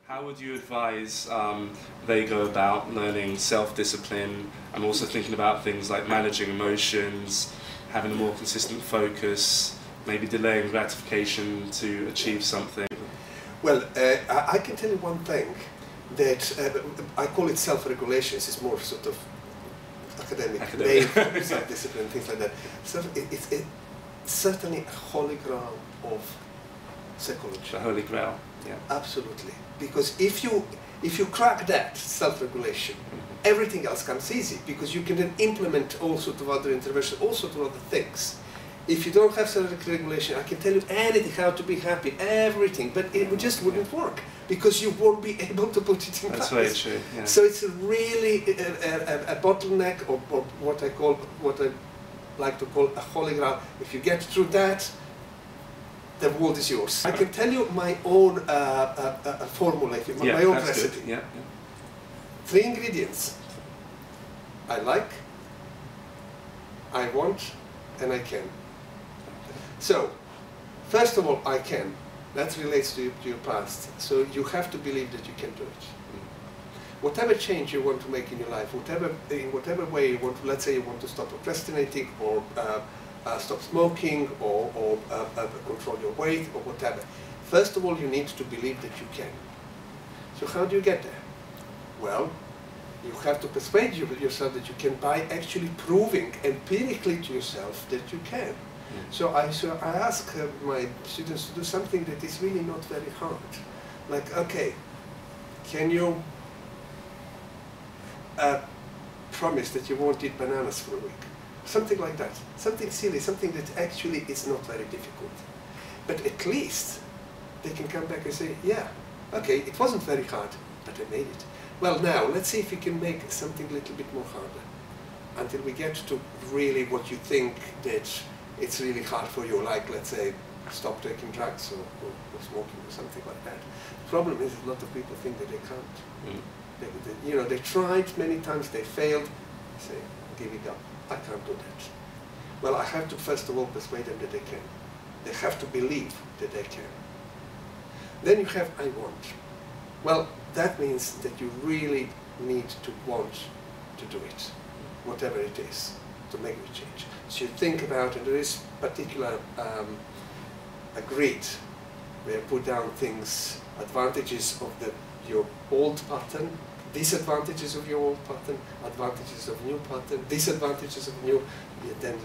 How would you advise they go about learning self-discipline and also thinking about things like managing emotions, having a more consistent focus, maybe delaying gratification to achieve something? Well, I can tell you one thing, that I call it self-regulation. It's more sort of academic name for self-discipline, things like that. So it's certainly a holy grail of psychology. The Holy Grail, yeah. Absolutely. Because if you crack that self-regulation, everything else comes easy, because you can then implement all sorts of other interventions, all sorts of other things. If you don't have self-regulation, I can tell you anything, how to be happy, everything, but it just wouldn't work, because you won't be able to put it in practice. That's very true, yeah. So it's really a bottleneck, or what I like to call a holy grail. If you get through that, the world is yours. I can tell you my own formula, my own recipe. Yeah, yeah. 3 ingredients: I like, I want, and I can. So, first of all, I can. That relates to your past. So you have to believe that you can do it. Whatever change you want to make in your life, in whatever way you want to, let's say you want to stop procrastinating, or stop smoking, or control your weight, or whatever. First of all, you need to believe that you can. So how do you get there? Well, you have to persuade yourself that you can by actually proving empirically to yourself that you can. So I ask my students to do something that is really not very hard. Like, okay, can you promise that you won't eat bananas for a week? Something like that. Something silly, something that actually is not very difficult. But at least they can come back and say, yeah, okay, it wasn't very hard, but I made it. Well, now, let's see if we can make something a little bit more harder, until we get to really what you think that it's really hard for you, like, let's say, stop taking drugs or smoking or something like that. The problem is a lot of people think that they can't. They tried many times, they failed, say, give it up, I can't do that. Well, I have to first of all persuade them that they can. They have to believe that they can. Then you have I want. Well, that means that you really need to want to do it, whatever it is, to make the change. So you think about, and there is particular agreed, where you put down things, advantages of your old pattern, disadvantages of your old pattern, advantages of new pattern, disadvantages of new, you then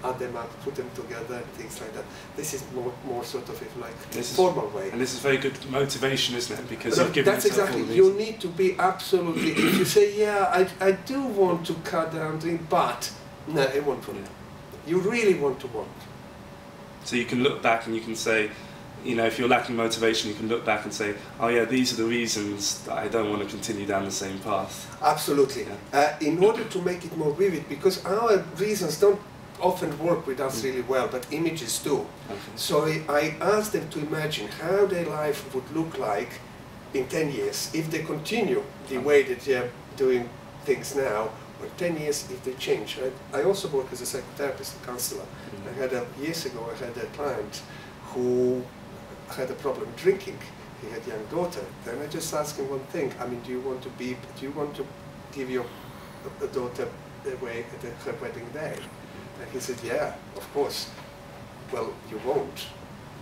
add them up, put them together, things like that. This is more sort of, if you like, formal way. And this is very good motivation, isn't it? Because you've given that's exactly. You need to be absolutely. If you say, yeah, I do want to cut down drink, but no, it won't work. You really want to want. So you can look back and you can say, if you're lacking motivation, you can look back and say, oh yeah, these are the reasons that I don't want to continue down the same path. Absolutely. Yeah. In order to make it more vivid, because our reasons don't often work with us really well, but images do. Okay. So I asked them to imagine how their life would look like in 10 years if they continue the way that they're doing things now, or 10 years if they change. I also work as a psychotherapist and counsellor. Years ago I had a client who had a problem drinking. He had a young daughter. Then I just asked him one thing. I mean, do you want to give your daughter away at her wedding day? And he said, yeah, of course. Well, you won't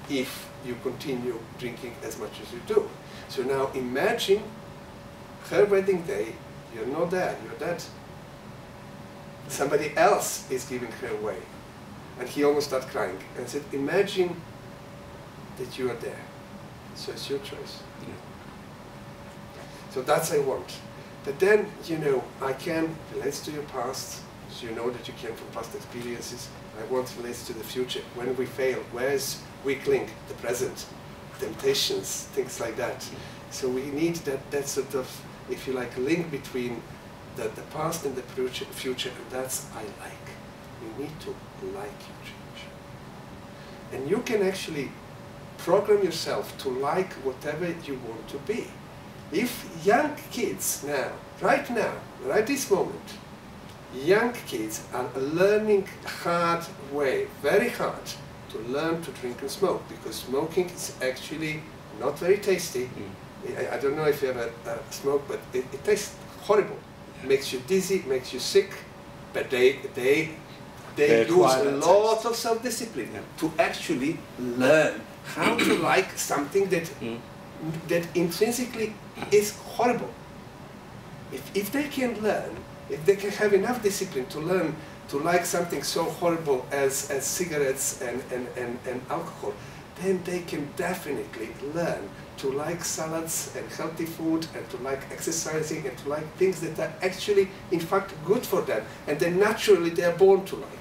if you continue drinking as much as you do. So now imagine her wedding day, you're not there, you're dead. Somebody else is giving her away. And he almost started crying and said, imagine that you are there. So it's your choice. Yeah. So that's I want. But then, I can relates to your past, so you know that you can from past experiences. I want relates to the future. When we fail, where's weak link? The present, temptations, things like that. So we need that sort of, if you like, link between the past and the future, and that's I like. You need to like your change. And you can actually program yourself to like whatever you want to be. If young kids now, right this moment, young kids are learning hard way, very hard, to learn to drink and smoke, because smoking is actually not very tasty, I don't know if you ever smoke, but it tastes horrible. Makes you dizzy, makes you sick, but they use a lot of self-discipline to actually learn how to like something that that intrinsically is horrible. If they can learn, if they can have enough discipline to learn to like something so horrible as cigarettes and alcohol, then they can definitely learn to like salads and healthy food and to like exercising and to like things that are actually, in fact, good for them and then naturally they are born to like.